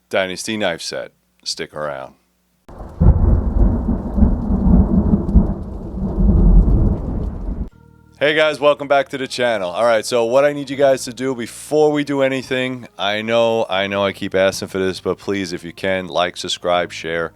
Dynasty knife set. Stick around. Hey guys, welcome back to the channel. All right, so what I need you guys to do before we do anything, I know I keep asking for this, but please, if you can, like, subscribe, share.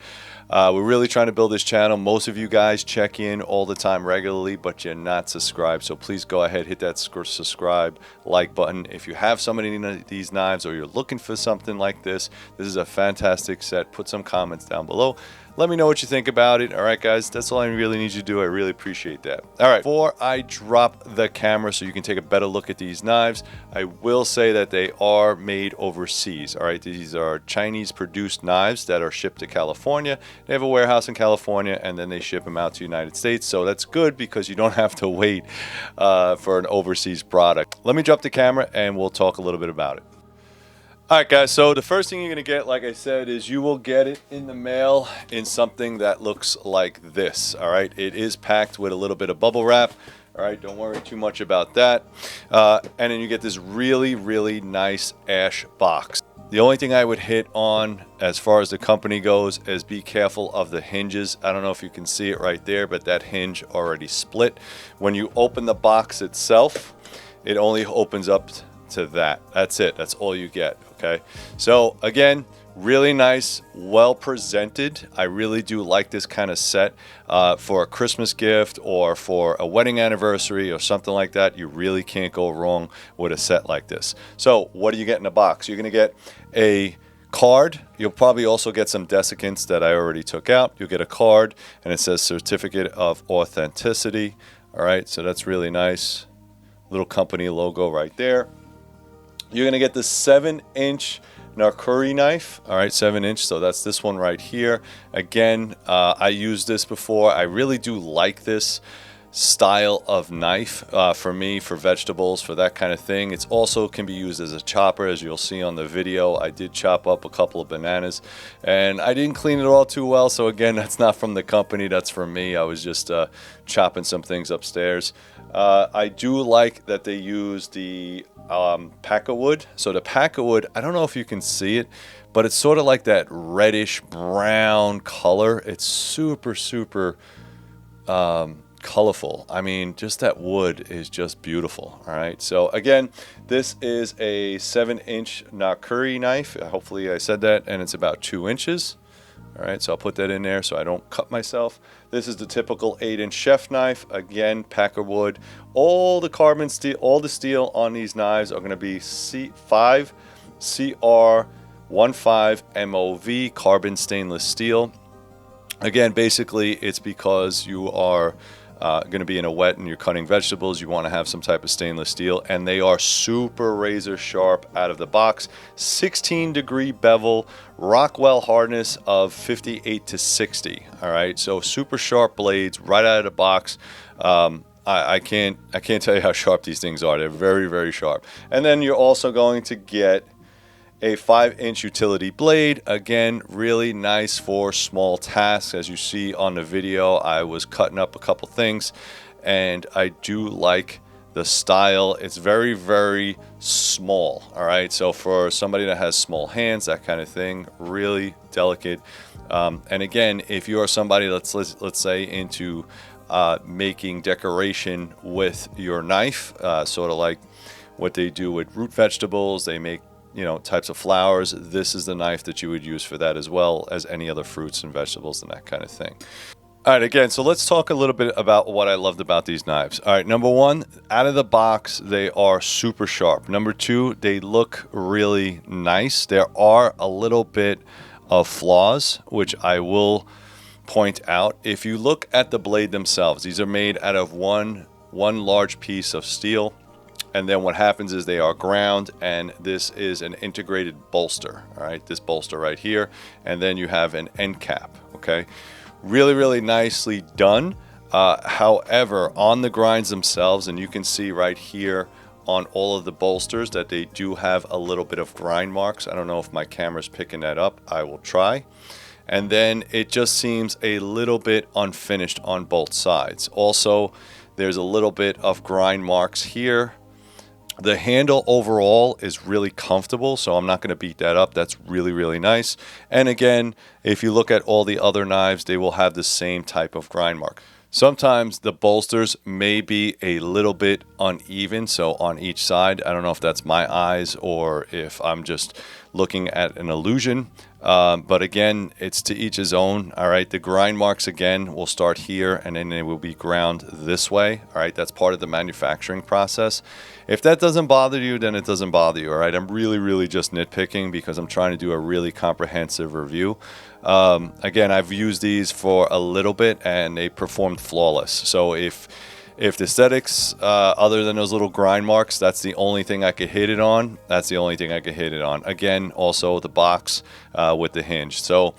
We're really trying to build this channel. Most of you guys check in all the time regularly, but you're not subscribed. So please go ahead, hit that subscribe, like button. If you have some of these knives or you're looking for something like this is a fantastic set. Put some comments down below. Let me know what you think about it. All right, guys, that's all I really need you to do. I really appreciate that. All right, before I drop the camera so you can take a better look at these knives, I will say that they are made overseas. All right, these are Chinese-produced knives that are shipped to California. They have a warehouse in California, and then they ship them out to the United States. So that's good because you don't have to wait for an overseas product. Let me drop the camera, and we'll talk a little bit about it. Alright guys, so the first thing you're going to get, like I said, is you will get it in the mail in something that looks like this. Alright, it is packed with a little bit of bubble wrap. Alright, don't worry too much about that. And then you get this really, really nice ash box. The only thing I would hit on as far as the company goes is be careful of the hinges. I don't know if you can see it right there, but that hinge already split. When you open the box itself, it only opens up to that. That's it. That's all you get. Okay, so again, really nice, well presented. I really do like this kind of set for a Christmas gift or for a wedding anniversary or something like that. You really can't go wrong with a set like this. So what do you get in a box? You're going to get a card. You'll probably also get some desiccants that I already took out. You'll get a card and it says certificate of authenticity. All right, so that's really nice. Little company logo right there. You're going to get the 7-inch Nakuri knife. All right, 7-inch. So that's this one right here. Again, I used this before. I really do like this style of knife for me, for vegetables, for that kind of thing. It also can be used as a chopper, as you'll see on the video. I did chop up a couple of bananas and I didn't clean it all too well. So again, that's not from the company, that's from me. I was just chopping some things upstairs. I do like that they use the packer wood. So the packer wood, I don't know if you can see it, but it's sort of like that reddish brown color. It's super colorful. I mean, just that wood is just beautiful. All right, so again, this is a 7-inch Nakuri knife. Hopefully I said that, and it's about 2 inches. All right, so I'll put that in there so I don't cut myself. This is the typical 8-inch chef knife. Again, packer wood. All the carbon steel, all the steel on these knives are going to be C5 CR15 MOV carbon stainless steel. Again, basically, it's because you are going to be in a wet and you're cutting vegetables. You want to have some type of stainless steel, and they are super razor sharp out of the box. 16-degree bevel, Rockwell hardness of 58 to 60. All right, so super sharp blades right out of the box. I can't tell you how sharp these things are. They're very sharp. And then you're also going to get a 5-inch utility blade. Again, really nice for small tasks. As you see on the video, I was cutting up a couple things, and I do like the style. It's very small. All right, so for somebody that has small hands, that kind of thing, really delicate. And again, if you are somebody, let's say, into making decoration with your knife, sort of like what they do with root vegetables, they make, you know, types of flowers. This is the knife that you would use for that, as well as any other fruits and vegetables and that kind of thing. All right, again, so let's talk a little bit about what I loved about these knives. All right, number one, out of the box, they are super sharp. Number two, they look really nice. There are a little bit of flaws, which I will point out. If you look at the blade themselves, these are made out of one large piece of steel. And then what happens is they are ground, and this is an integrated bolster. All right, this bolster right here, and then you have an end cap. Okay, really nicely done. However, on the grinds themselves, and you can see right here on all of the bolsters that they do have a little bit of grind marks. I don't know if my camera's picking that up. I will try. And then it just seems a little bit unfinished on both sides. Also, there's a little bit of grind marks here The handle overall is really comfortable, so I'm not going to beat that up. That's really, really nice. And again, if you look at all the other knives, they will have the same type of grind mark. Sometimes the bolsters may be a little bit uneven, so on each side. I don't know if that's my eyes or if I'm just looking at an illusion. But again, it's to each his own. All right, the grind marks again will start here and then they will be ground this way. All right, that's part of the manufacturing process. If that doesn't bother you, then it doesn't bother you. All right, I'm really just nitpicking because I'm trying to do a really comprehensive review. Again, I've used these for a little bit and they performed flawless. So if the aesthetics, other than those little grind marks, that's the only thing I could hit it on. That's the only thing I could hit it on. Again, also the box with the hinge. So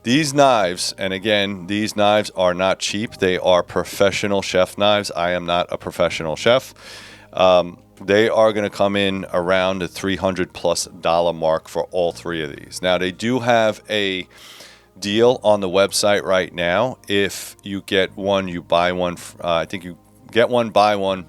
these knives, and again, these knives are not cheap. They are professional chef knives. I am not a professional chef. They are going to come in around the $300+ mark for all three of these. Now, they do have a deal on the website right now. If you get one, you buy one. I think you get one, buy one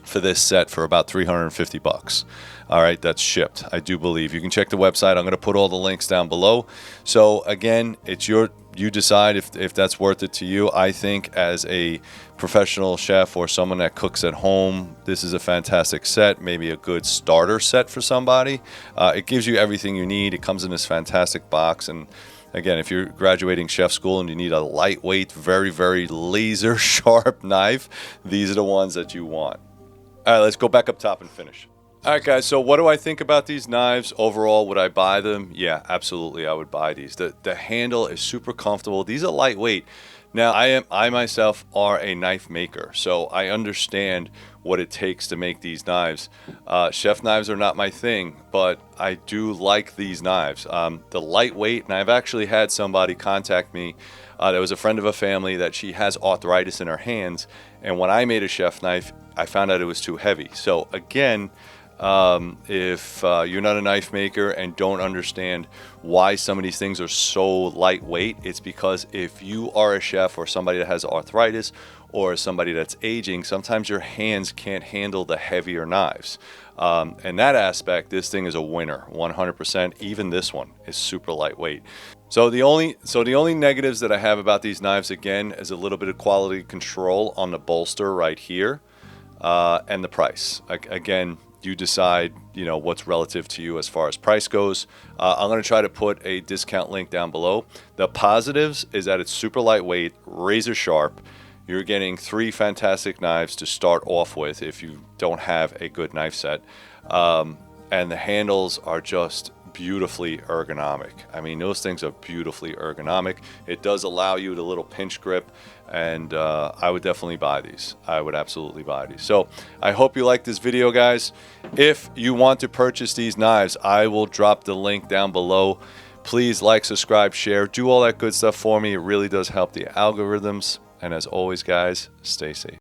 for this set for about $350. All right, that's shipped, I do believe. You can check the website. I'm going to put all the links down below. So again, it's you decide if that's worth it to you. I think as a professional chef or someone that cooks at home, this is a fantastic set, maybe a good starter set for somebody. It gives you everything you need. It comes in this fantastic box. And again, if you're graduating chef school and you need a lightweight, very laser sharp knife, these are the ones that you want. All right, let's go back up top and finish. All right, guys, so what do I think about these knives? Overall, would I buy them? Yeah, absolutely, I would buy these. The handle is super comfortable. These are lightweight. Now, I myself are a knife maker, so I understand what it takes to make these knives. Chef knives are not my thing, but I do like these knives. The lightweight, and I've actually had somebody contact me. There was a friend of a family that she has arthritis in her hands, and when I made a chef knife, I found out it was too heavy. So again, if you're not a knife maker and don't understand why some of these things are so lightweight, it's because if you are a chef or somebody that has arthritis or somebody that's aging, sometimes your hands can't handle the heavier knives. In that aspect, this thing is a winner, 100%. Even this one is super lightweight. So the only negatives that I have about these knives, again, is a little bit of quality control on the bolster right here, and the price. Again, you decide, what's relative to you as far as price goes. I'm going to try to put a discount link down below. The positives is that it's super lightweight, razor sharp. You're getting 3 fantastic knives to start off with if you don't have a good knife set. And the handles are just beautifully ergonomic. I mean, those things are beautifully ergonomic. It does allow you the little pinch grip, and I would definitely buy these. I would absolutely buy these. So I hope you like this video, guys. If you want to purchase these knives, I will drop the link down below. Please like, subscribe, share, do all that good stuff for me. It really does help the algorithms. And as always, guys, stay safe.